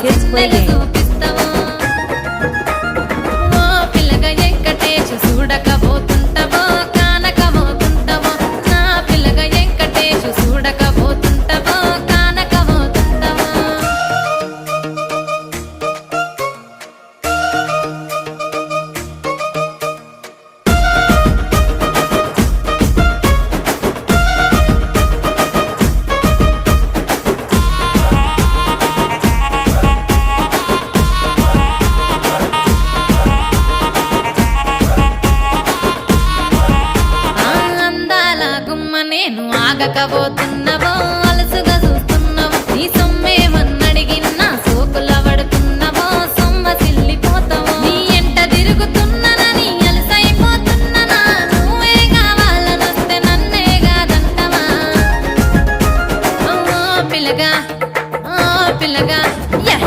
Kids Play Game. చూపిస్తావో ఓ పిల్లగా వెంకటేష్ చూడకపోతుంటావో కానకపోతుంటావో నా పిల్లగా వెంకటేష్ చూడకపోతుంటావో కానకపోతుంటావో ఆ అందాల గుమ్మ నేను ఆగకపోతుంటావో